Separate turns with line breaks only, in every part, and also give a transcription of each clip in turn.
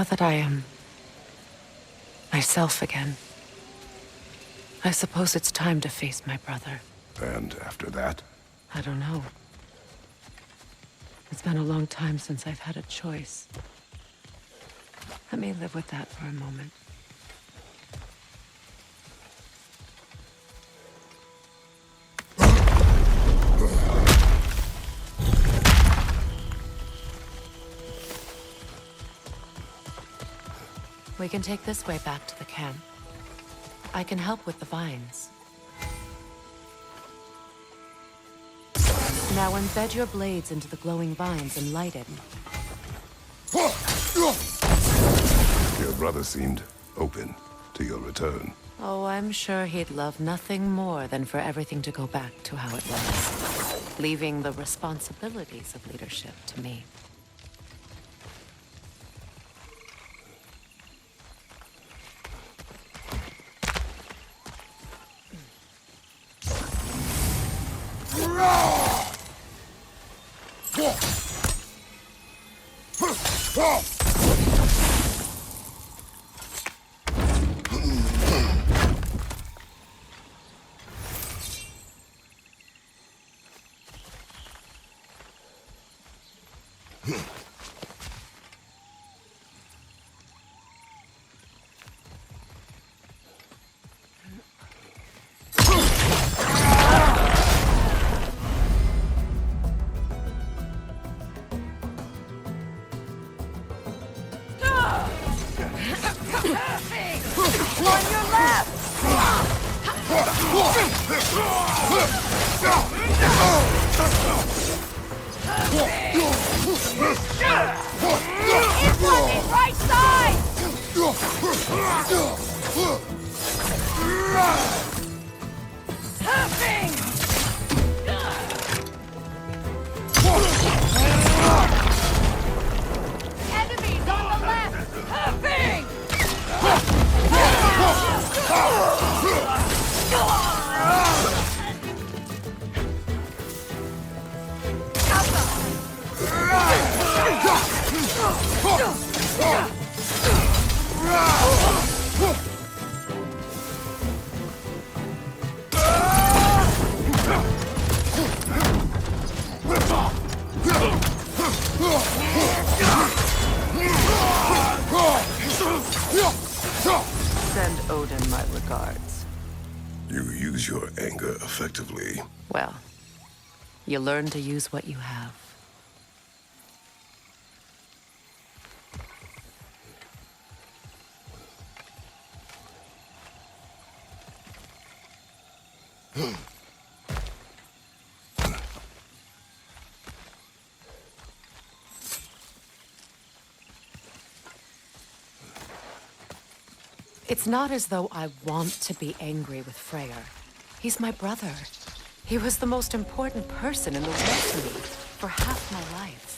Now that I am myself again, I suppose it's time to face my brother.
And after that?
I don't know. It's been a long time since I've had a choice. Let me live with that for a moment. We can take this way back to the camp. I can help with the vines. Now embed your blades into the glowing vines and light it.
Your brother seemed open to your return.
Oh, I'm sure he'd love nothing more than for everything to go back to how it was, leaving the responsibilities of leadership to me. Send Odin my regards.
You use your anger effectively.
Well, you learn to use what you have. It's not as though I want to be angry with Freyr. He's my brother. He was the most important person in the world to me for half my life.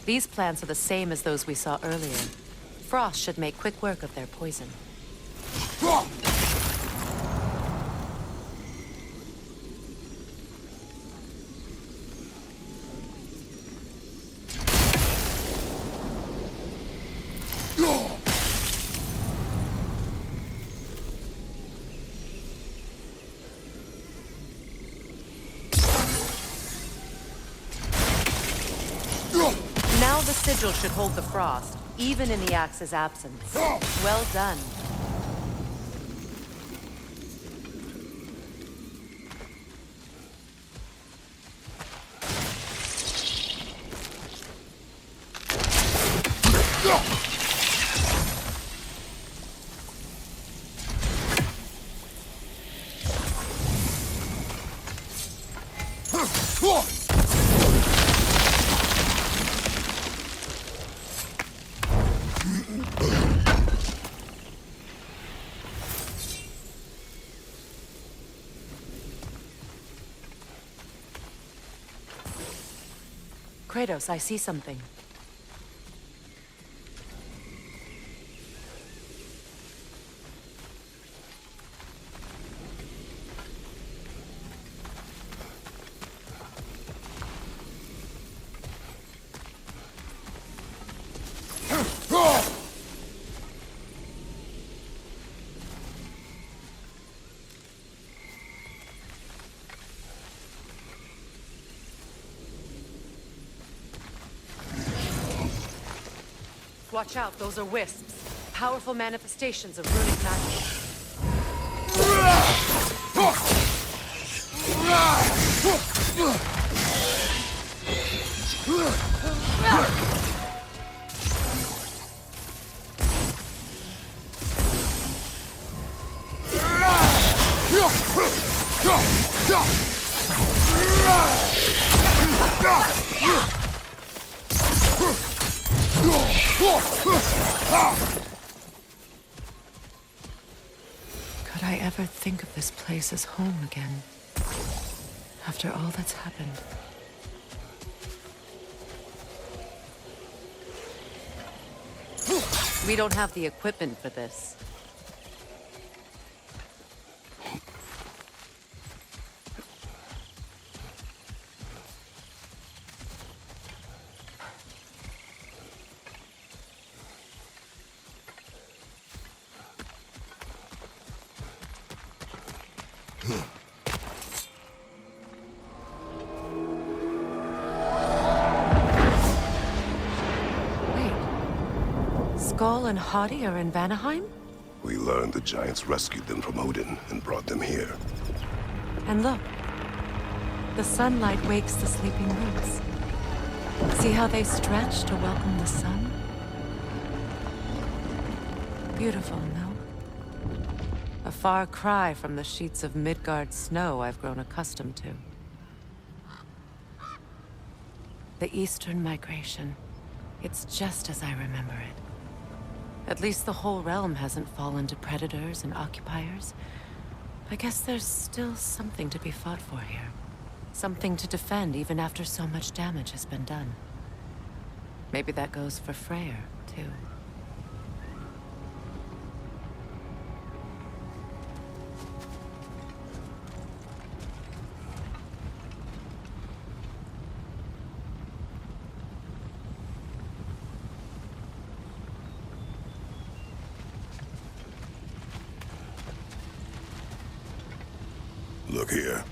These plants are the same as those we saw earlier. Frost should make quick work of their poison. Now the sigil should hold the frost, even in the axe's absence. Well done. Kratos, I see something. Watch out, those are wisps. Powerful manifestations of runic magic. Could I ever think of this place as home again? After all that's happened. We don't have the equipment for this. Skull and Hati are in Vanaheim?
We learned the giants rescued them from Odin and brought them here.
And look, the sunlight wakes the sleeping roots. See how they stretch to welcome the sun? Beautiful, no? A far cry from the sheets of Midgard snow I've grown accustomed to. The Eastern migration. It's just as I remember it. At least the whole realm hasn't fallen to predators and occupiers. I guess there's still something to be fought for here. Something to defend even after so much damage has been done. Maybe that goes for Freyr, too.
Look here.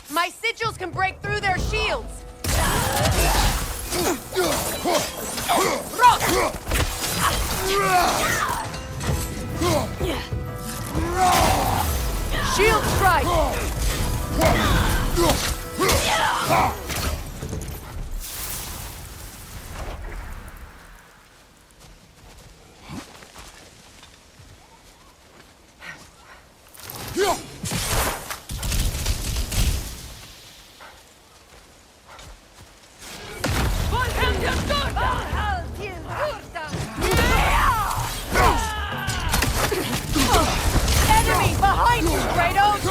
My sigils can break through their shields! Shield strike! Enemy behind you, Kratos!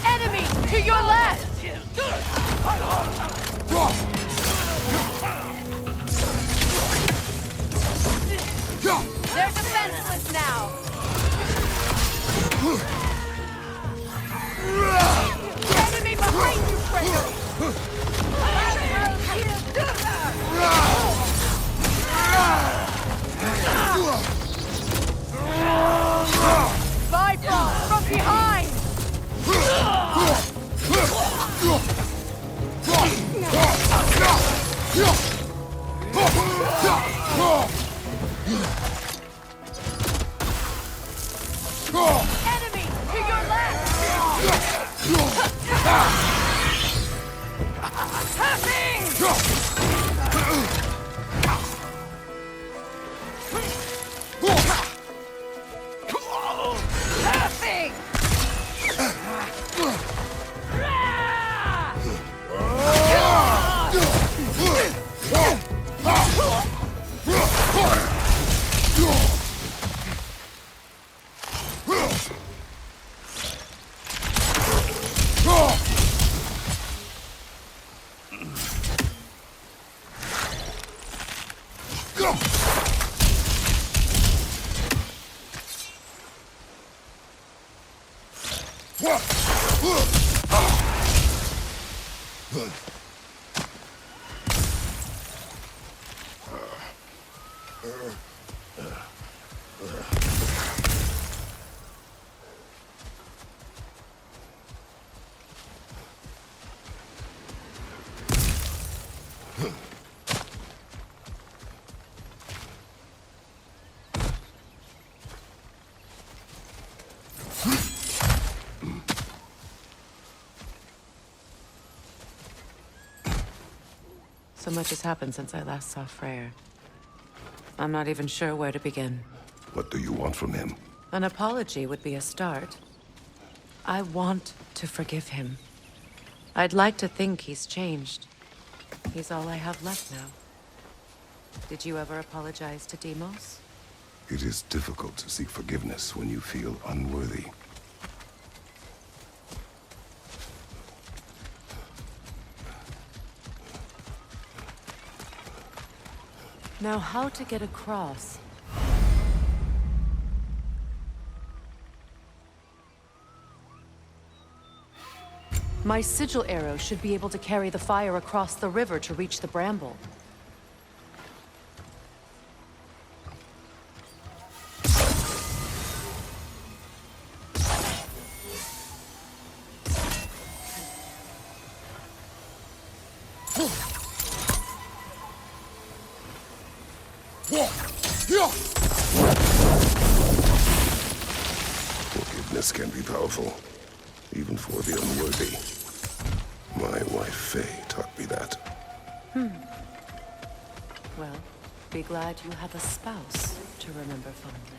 Enemy to your left! They're defenseless now! Enemy behind you, Kratos! Bifrost from behind! Enemy to your left! So much has happened since I last saw Freyr. I'm not even sure where to begin.
What do you want from him?
An apology would be a start. I want to forgive him. I'd like to think he's changed. He's all I have left now. Did you ever apologize to Deimos?
It is difficult to seek forgiveness when you feel unworthy.
Now, how to get across? My sigil arrow should be able to carry the fire across the river to reach the bramble.
Forgiveness can be powerful, even for the unworthy. My wife, Faye, taught me that.
Well, be glad you have a spouse to remember fondly.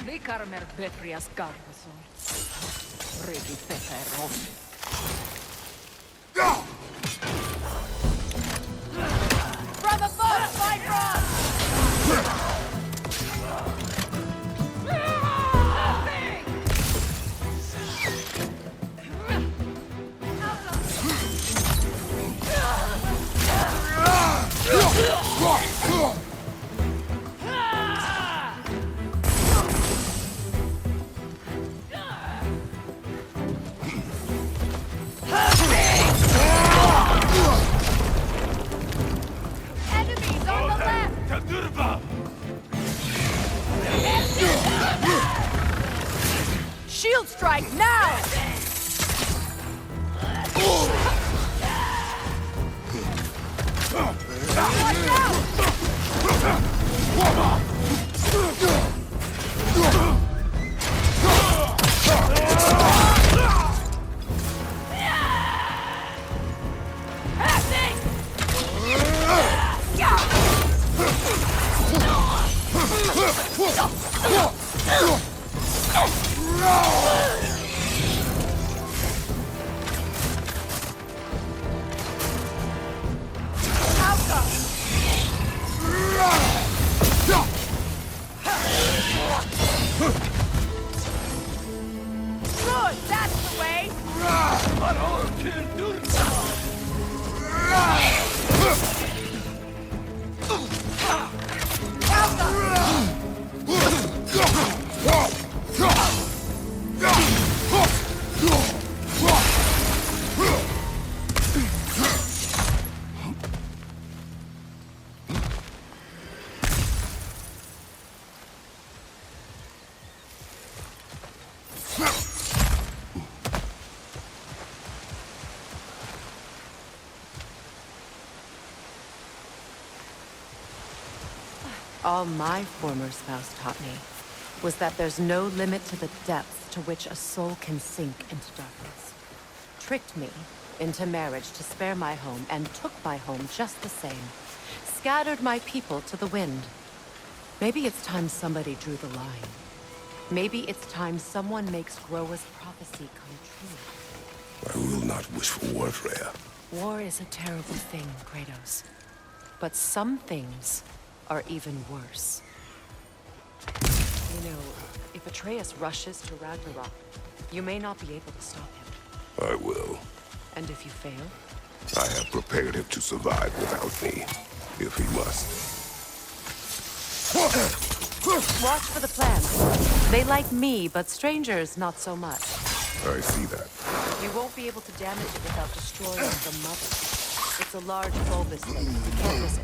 Likarmer Betrias Garbason. Regi Fefer
From above, Bifrost! Enemies on the left! Shield strike now! Watch out!
Good, that's the way!
All my former spouse taught me was that there's no limit to the depths to which a soul can sink into darkness. Tricked me into marriage to spare my home and took my home just the same. Scattered my people to the wind. Maybe it's time somebody drew the line. Maybe it's time someone makes Groa's prophecy come true.
I will not wish for war, Freya.
War is a terrible thing, Kratos. But some things are even worse. You know, if Atreus rushes to Ragnarok, you may not be able to stop him.
I will.
And if you fail?
I have prepared him to survive without me, if he must.
Watch for the plants. They like me, but strangers not so much.
I see that.
You won't be able to damage it without destroying the mother. It's a large bulbous thing. You can't miss it.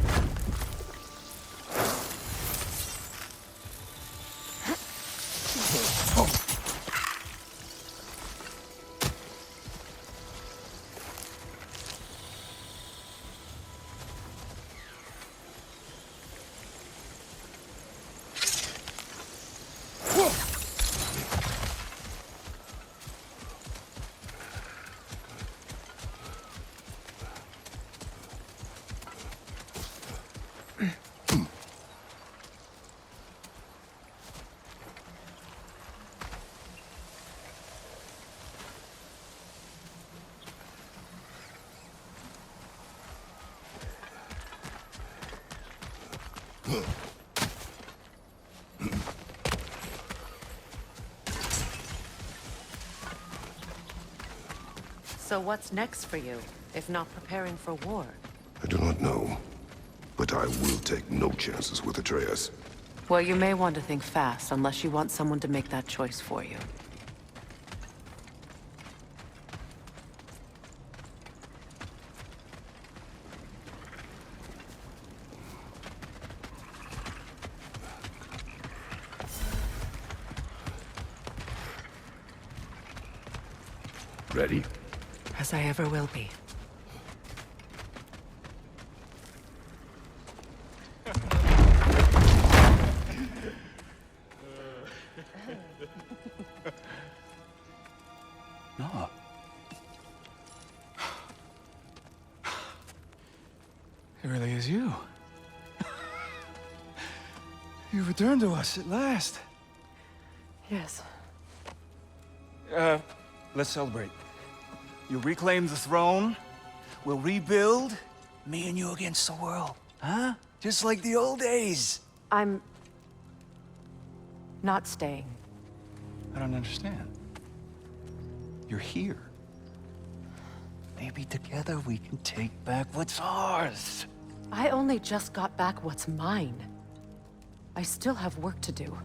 So what's next for you, if not preparing for war?
I do not know, but I will take no chances with Atreus.
Well, you may want to think fast, unless you want someone to make that choice for you.
Ready?
As I ever will be.
No. It really is you. You returned to us at last.
Yes.
Let's celebrate. You reclaim the throne. We'll rebuild. Me and you against the world. Huh? Just like the old days.
I'm... not staying.
I don't understand. You're here. Maybe together we can take back what's ours.
I only just got back what's mine. I still have work to do.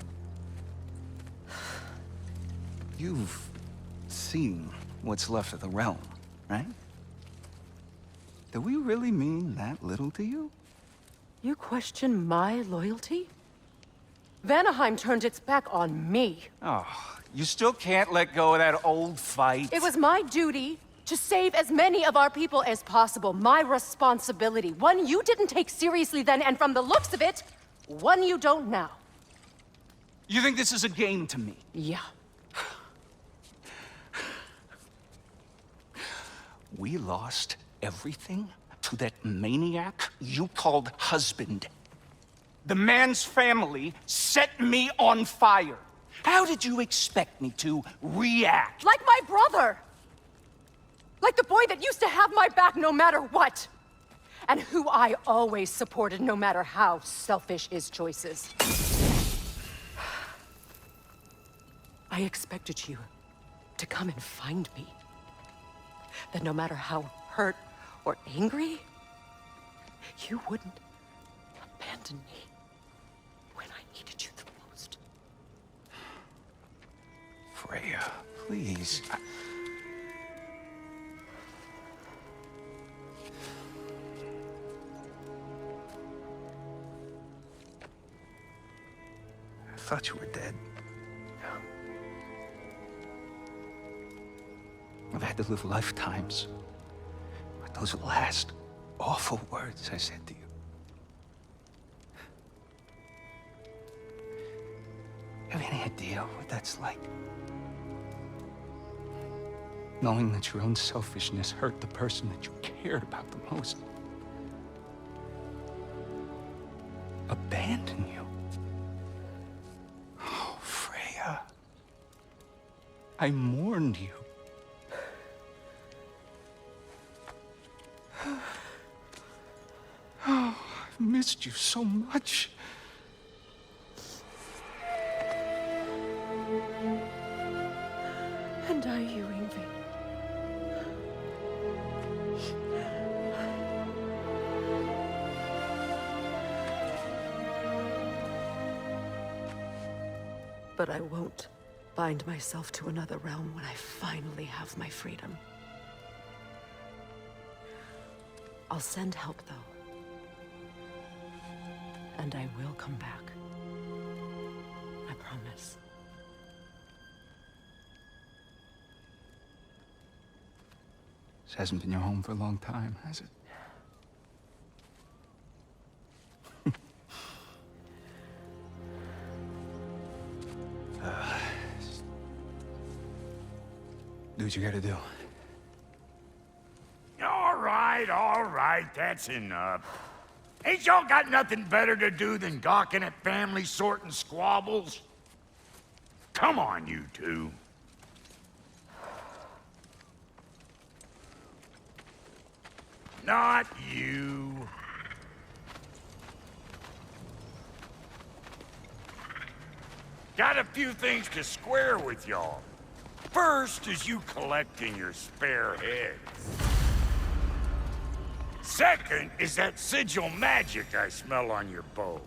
You've seen what's left of the realm, right? Do we really mean that little to you?
You question my loyalty? Vanaheim turned its back on me.
Oh, you still can't let go of that old fight?
It was my duty to save as many of our people as possible. My responsibility. One you didn't take seriously then, and from the looks of it,
One you don't now.
You think this is a game to me?
Yeah.
We lost everything to that maniac you called husband. The man's family set me on fire. How did you expect me to react?
Like my brother! Like the boy that used to have my back no matter what! And who I always supported no matter how selfish his choices. I expected you to come and find me. That no matter how hurt or angry, you wouldn't abandon me when I needed you the most.
Freya, please. I thought you were dead. I've had to live lifetimes with those last awful words I said to you. Have any idea what that's like? Knowing that your own selfishness hurt the person that you cared about the most. Abandon you. Oh, Freya. I mourned you. Oh, I've missed you so much.
And are you, Ingvi? But I won't bind myself to another realm when I finally have my freedom. I'll send help, though. And I will come back. I promise.
This hasn't been your home for a long time, has it? Do what you gotta do.
All right, that's enough. Ain't y'all got nothing better to do than gawking at family sorting squabbles? Come on, you two. Not you. Got a few things to square with y'all. First is you collecting your spare heads. Second is that sigil magic I smell on your bow.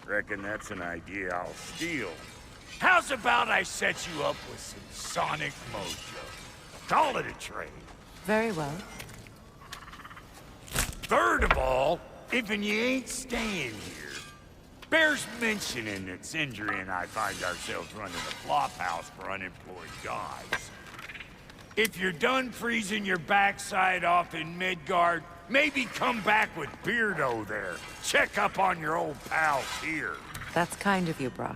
Reckon that's an idea I'll steal. How's about I set you up with some sonic mojo? Call it a trade.
Very well.
Third of all, if you ain't staying here, bears mentioning that Sindri and I find ourselves running a flop house for unemployed guys. If you're done freezing your backside off in Midgard, maybe come back with Beardo there. Check up on your old pals here.
That's kind of you, Brock.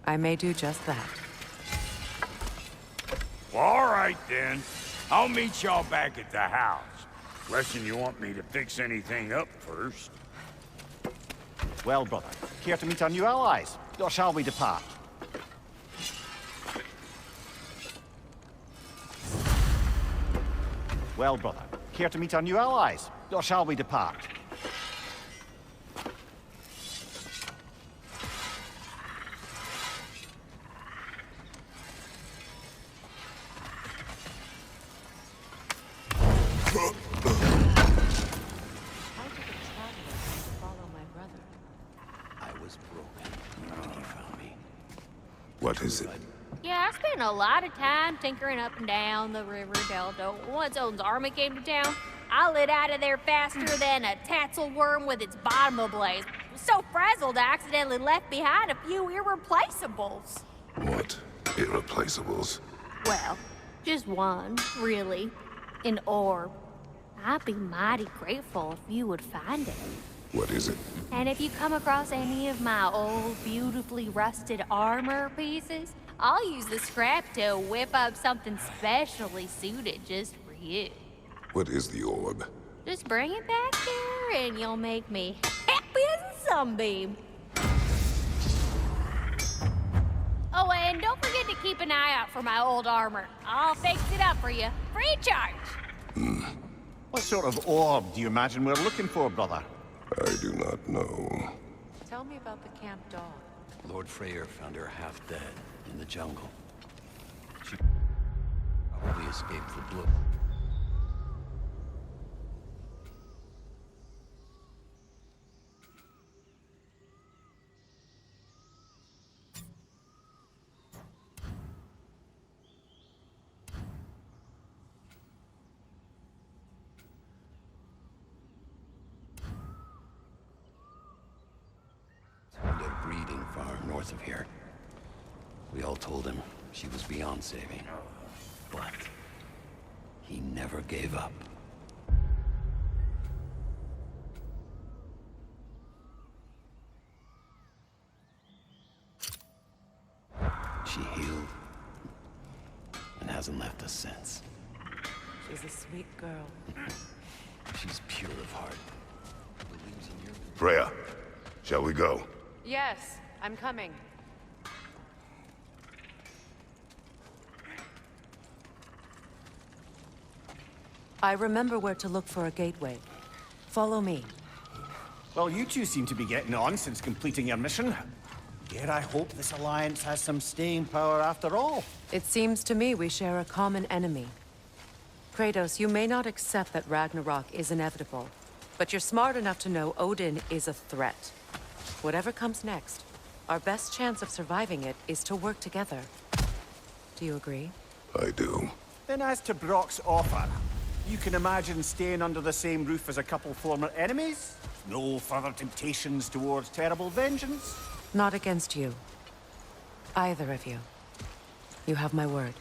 I may do just that.
Well, all right then. I'll meet y'all back at the house. Guessing you want me to fix anything up first.
Well, brother, care to meet our new allies? Or shall we depart? Well, brother, care to meet our new allies? Or shall we depart?
What is it?
Yeah, I spent a lot of time tinkering up and down the river delta. Once Odin's army came to town, I lit out of there faster than a tassel worm with its bottom ablaze. So frazzled, I accidentally left behind a few irreplaceables.
What irreplaceables?
Well, just one, really. An orb. I'd be mighty grateful if you would find it.
What is it?
And if you come across any of my old, beautifully rusted armor pieces, I'll use the scrap to whip up something specially suited just for you.
What is the orb?
Just bring it back here and you'll make me happy as a sunbeam. Oh, and don't forget to keep an eye out for my old armor. I'll fix it up for you, free of charge.
What sort of orb do you imagine we're looking for, brother?
I do not know.
Tell me about the camp dog.
Lord Freyr found her half dead in the jungle. She probably escaped the blow. Breeding far north of here. We all told him she was beyond saving, but he never gave up. She healed and hasn't left us since.
She's a sweet girl.
She's pure of heart. Believes in your...
Freya, shall we go?
Yes, I'm coming. I remember where to look for a gateway. Follow me.
Well, you two seem to be getting on since completing your mission. Dare I hope this alliance has some staying power after all?
It seems to me we share a common enemy. Kratos, you may not accept that Ragnarok is inevitable, but you're smart enough to know Odin is a threat. Whatever comes next, our best chance of surviving it is to work together. Do you agree?
I do.
Then as to Brock's offer, you can imagine staying under the same roof as a couple former enemies? No further temptations towards terrible vengeance?
Not against you. Either of you. You have my word.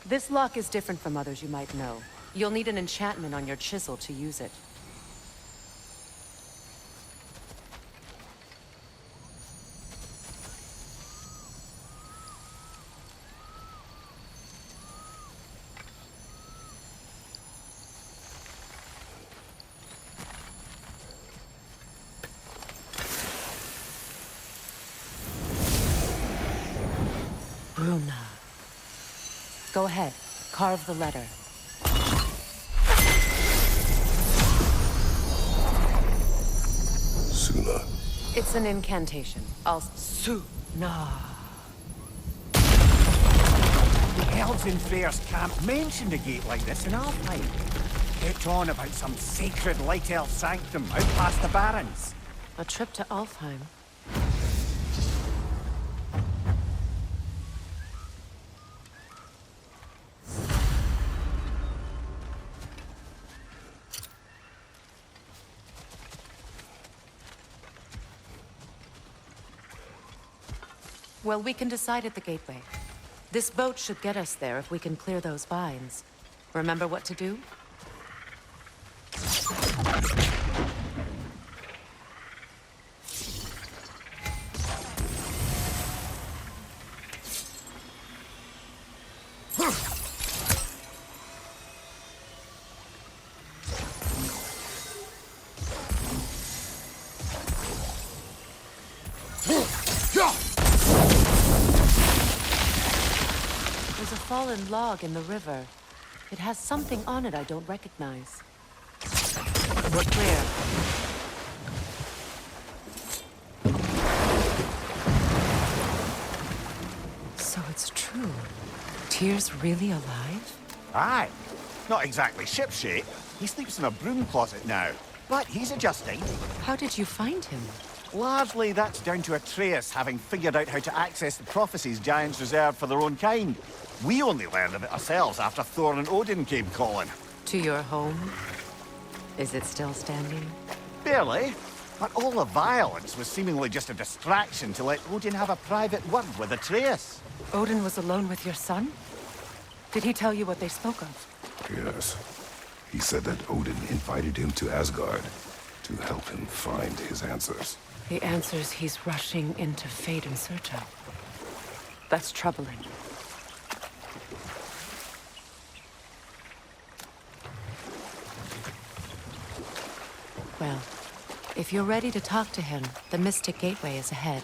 This lock is different from others you might know. You'll need an enchantment on your chisel to use it. Bruna. Go ahead. Carve the letter.
Suna.
It's an incantation. Suna.
The elves in Freyr's camp mentioned a gate like this in Alfheim. Kept on about some sacred light elf sanctum out past the Barrens.
A trip to Alfheim. Well, we can decide at the gateway. This boat should get us there if we can clear those vines. Remember what to do? fallen log in the river. It has something on it I don't recognize. We're clear. So it's true. Tyr's really alive?
Aye. Not exactly shipshape. He sleeps in a broom closet now. But he's adjusting.
How did you find him?
Largely, that's down to Atreus having figured out how to access the prophecies giants reserved for their own kind. We only learned of it ourselves after Thor and Odin came calling.
To your home? Is it still standing?
Barely. But all the violence was seemingly just a distraction to let Odin have a private word with Atreus.
Odin was alone with your son? Did he tell you what they spoke of?
Yes. He said that Odin invited him to Asgard to help him find his answers.
The answers he's rushing into fate in search of. That's troubling. Well, if you're ready to talk to him, the Mystic Gateway is ahead.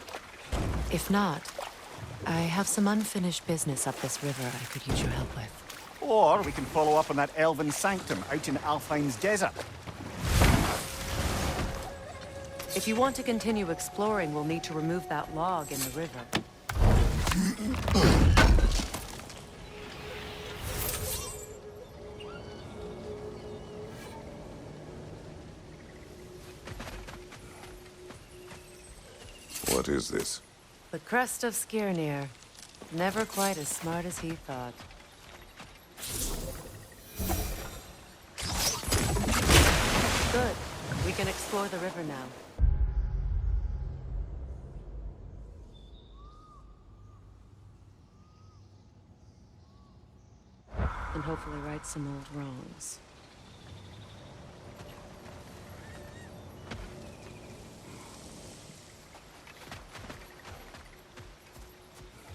If not, I have some unfinished business up this river I could use your help with.
Or we can follow up on that elven sanctum out in Alfheim's desert.
If you want to continue exploring, we'll need to remove that log in the river.
What is this?
The crest of Skirnir. Never quite as smart as he thought. Good. We can explore the river now. And hopefully right some old wrongs.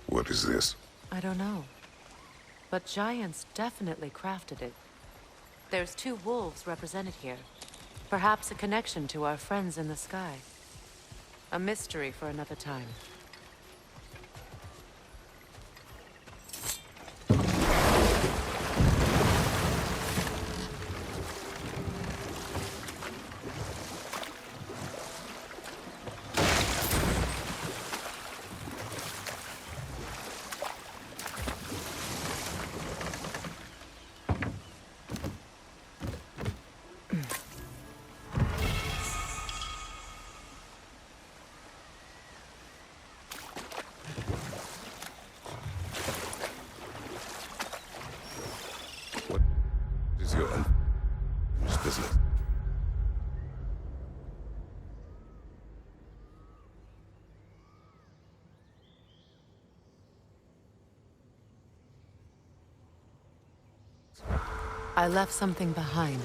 What is this?
I don't know. But giants definitely crafted it. There's 2 wolves represented here. Perhaps a connection to our friends in the sky. A mystery for another time.
What is your unfinished business?
I left something behind,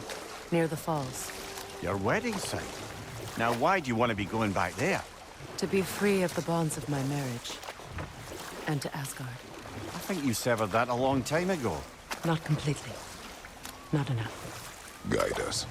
near the falls.
Your wedding site. Now why do you want to be going back there?
To be free of the bonds of my marriage. And to Asgard.
I think you severed that a long time ago.
Not completely. Not enough.
Guide us.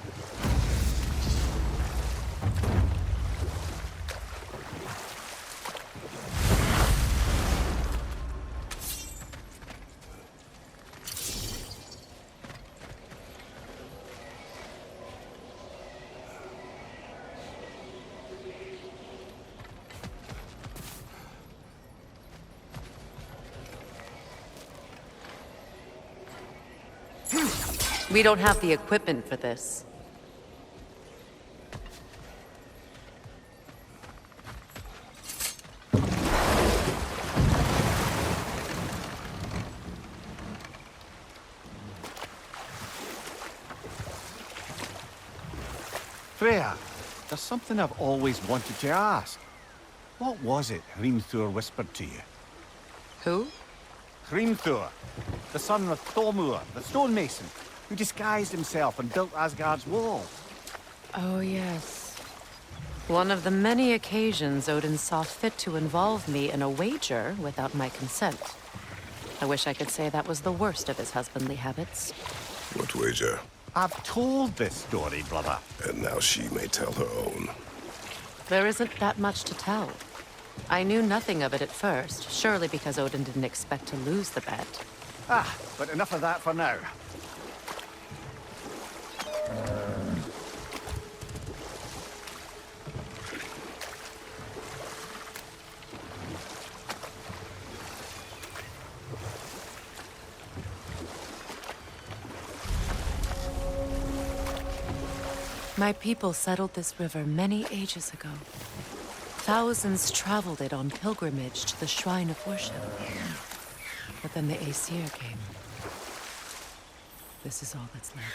We don't have the equipment for this.
Freya, there's something I've always wanted to ask. What was it Hrimthur whispered to you?
Who?
Hrimthur, the son of Thormur, the stonemason, who disguised himself and built Asgard's wall.
Oh, yes. One of the many occasions Odin saw fit to involve me in a wager without my consent. I wish I could say that was the worst of his husbandly habits.
What wager?
I've told this story, brother.
And now she may tell her own.
There isn't that much to tell. I knew nothing of it at first, surely because Odin didn't expect to lose the bet.
But enough of that for now.
My people settled this river many ages ago. Thousands traveled it on pilgrimage to the shrine of worship. But then the Aesir came. This is all that's left.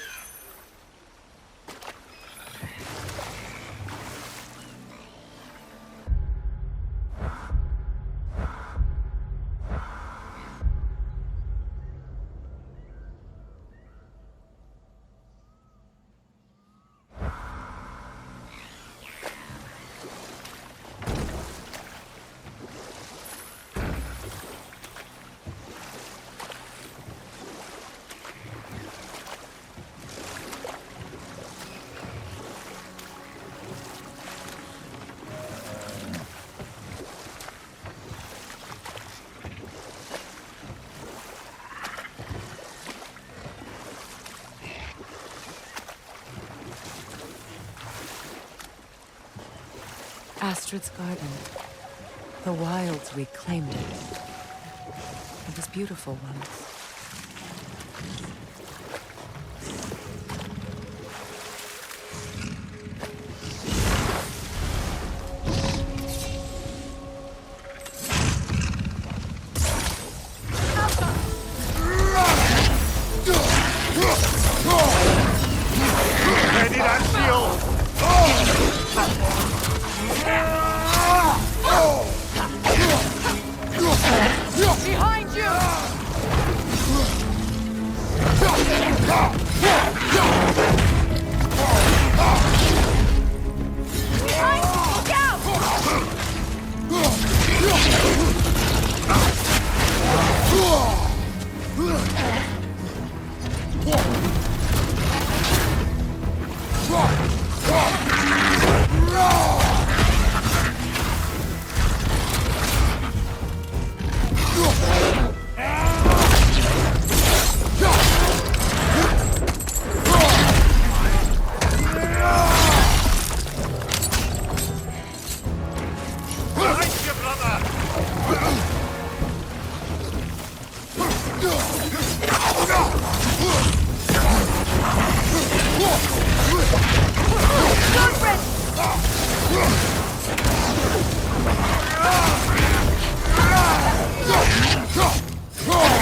Astrid's garden. The wilds reclaimed it. It was beautiful once.
Ready that shield!
Behind you! Behind you! Look out!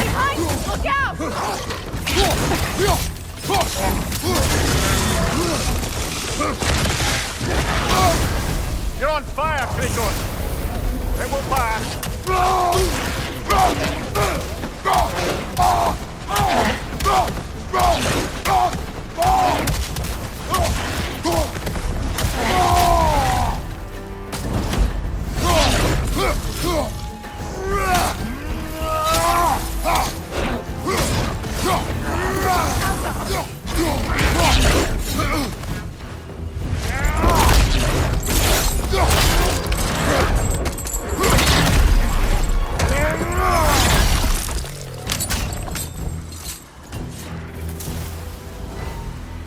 Behind you! Look out!
You're on fire, Kratos! It will pass!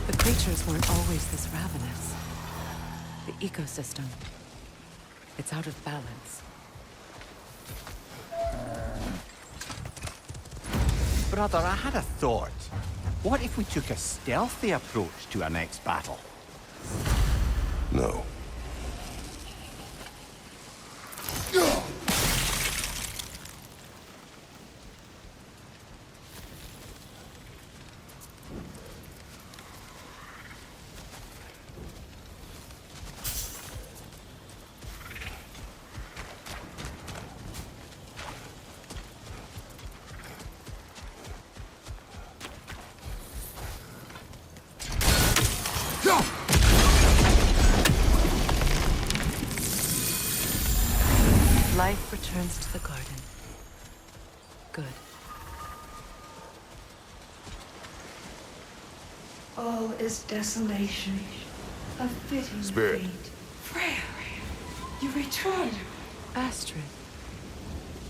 The creatures weren't always this ravenous. The ecosystem, it's out of balance.
Brother, I had a thought. What if we took a stealthy approach to our next battle?
No.
Life returns to the garden. Good.
All is desolation, a fitting
Spirit.
fate. Freya, you return.
Astrid,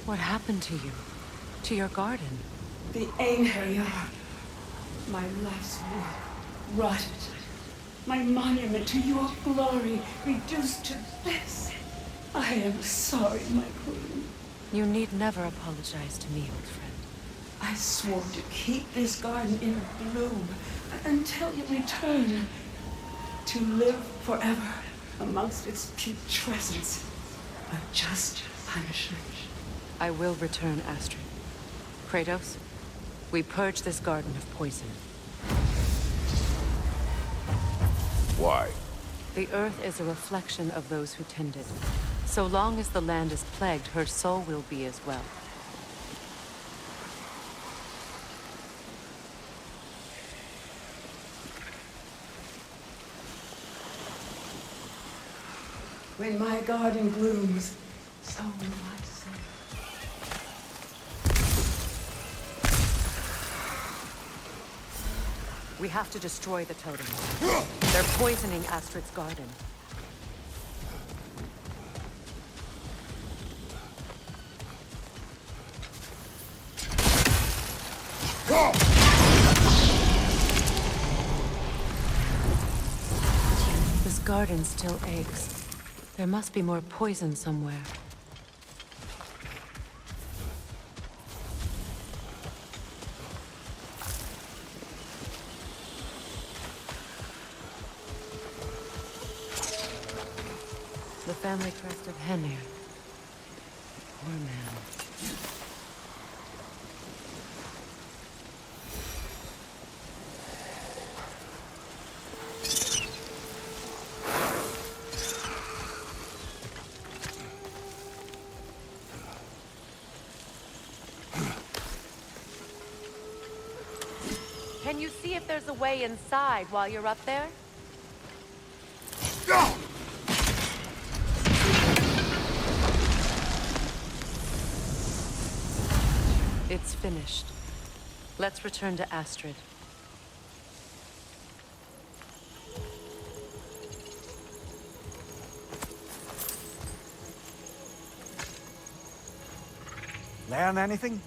what happened to you? To your garden?
The anger, my life's work rotted. My monument to your glory reduced to this. I am sorry, my queen.
You need never apologize to me, old friend.
I swore to keep this garden in bloom until you return. To live forever amongst its putrescence. A just punishment.
I will return, Astrid. Kratos, we purge this garden of poison.
Why?
The earth is a reflection of those who tend it. So long as the land is plagued, her soul will be as well.
When my garden blooms, so will my soul.
We have to destroy the totems. They're poisoning Astrid's garden. This garden still aches. There must be more poison somewhere. The family crest of Henir. Poor man. Can you see if there's a way inside while you're up there? It's finished. Let's return to Astrid.
Learn anything?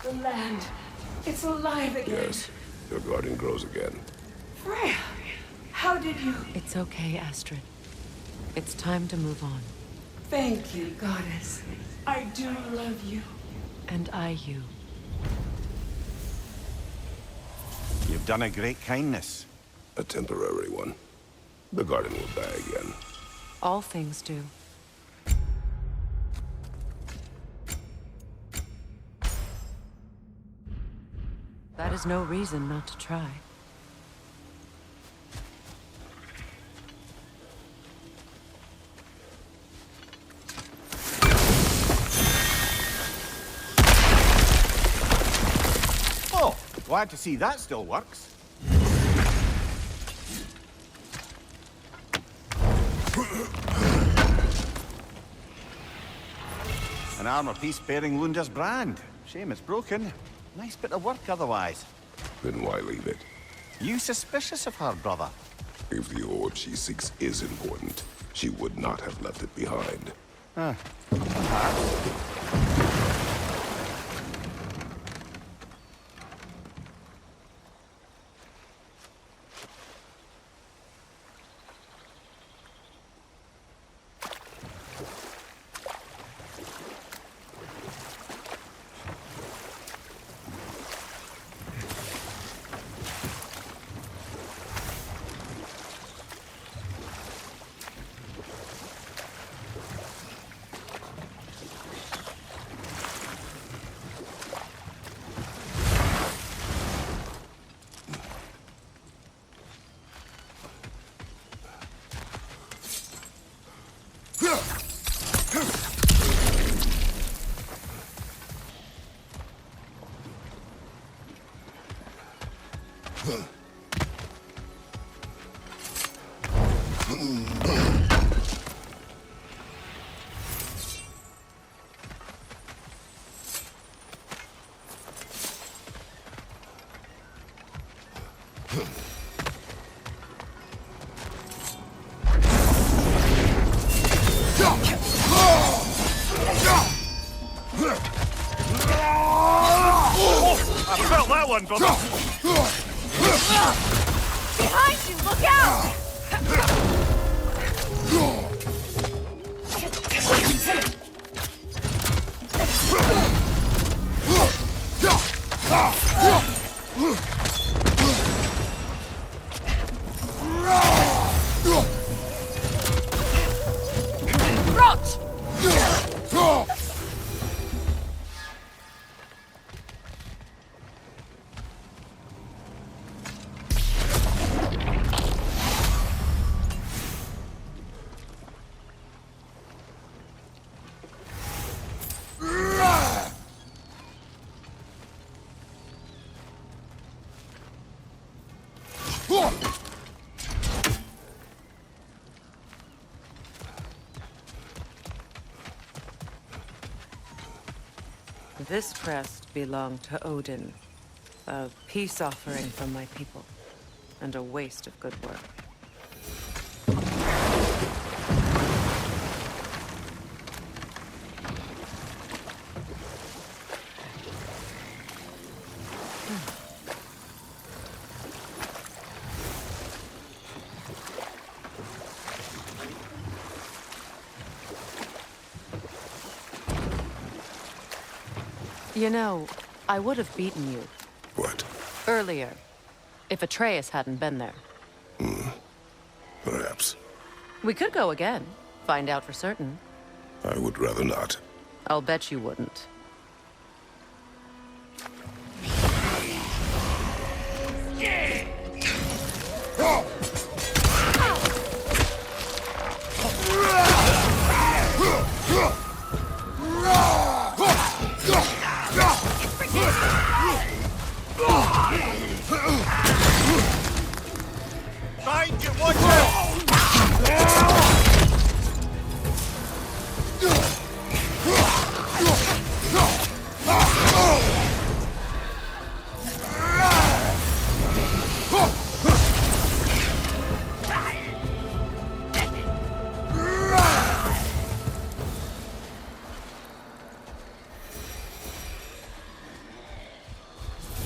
The land, it's alive again.
Yes, your garden grows again.
Freya, how did you...
It's okay, Astrid. It's time to move on.
Thank you, goddess. I do love you.
And I you.
You've done a great kindness.
A temporary one. The garden will die again.
All things do. That is no reason not to try.
Oh, glad to see that still works. An armor-piece bearing Lunda's brand. Shame it's broken. Nice bit of work otherwise.
Then why leave it?
You suspicious of her, brother?
If the orb she seeks is important, she would not have left it behind.
I felt that one, brother.
Behind you, look out! Roach!
This crest belonged to Odin. A peace offering from my people. And a waste of good work. You know, I would have beaten you.
What?
Earlier. If Atreus hadn't been there.
Perhaps.
We could go again. Find out for certain.
I would rather not.
I'll bet you wouldn't.
Find you, watch out!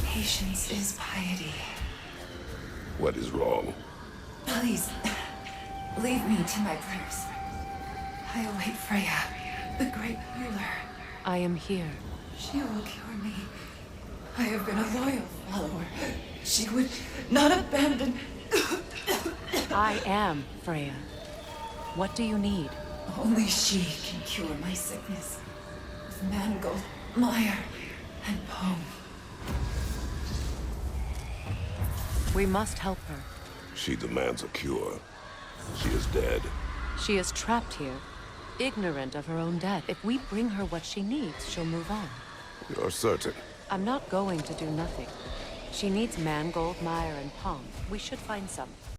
Patience is piety.
What is wrong?
Please, leave me to my prayers. I await Freya, the great healer.
I am here.
She will cure me. I have been a loyal follower. She would not abandon...
I am Freya. What do you need?
Only she can cure my sickness. With mangold, mire, and poem.
We must help her.
She demands a cure. She is dead.
She is trapped here, ignorant of her own death. If we bring her what she needs, she'll move on.
You're certain?
I'm not going to do nothing. She needs mangold, mire, and palm. We should find some.